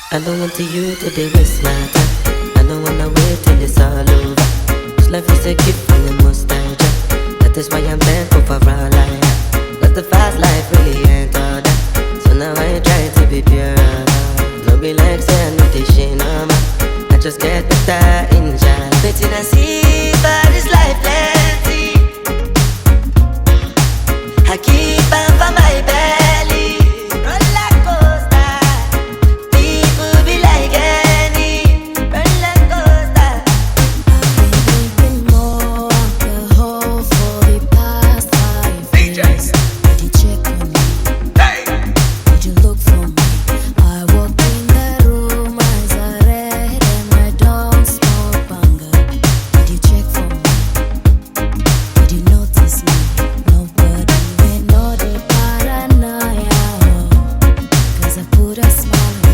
I don't want you to be waste my time. I don't wanna wait till it's all over. This life is a gift from the nostalgia. That is why I'm thankful for our life. Cause the fast life really ain't all that. So now I try to be pure. No be like say I need this shit no more. I just get better in Jah. Waiting I see for this life plenty. I keep on for my belly. Rollercoaster. People be like any rollercoaster. I've been drinking more alcohol for the past 5 years. Did you check on me? Did you look for me? I walk in the room, eyes are red and I don't smoke banger. Did you check for me? Did you notice me? Nobody even know the paranoia. Cause I put a smile on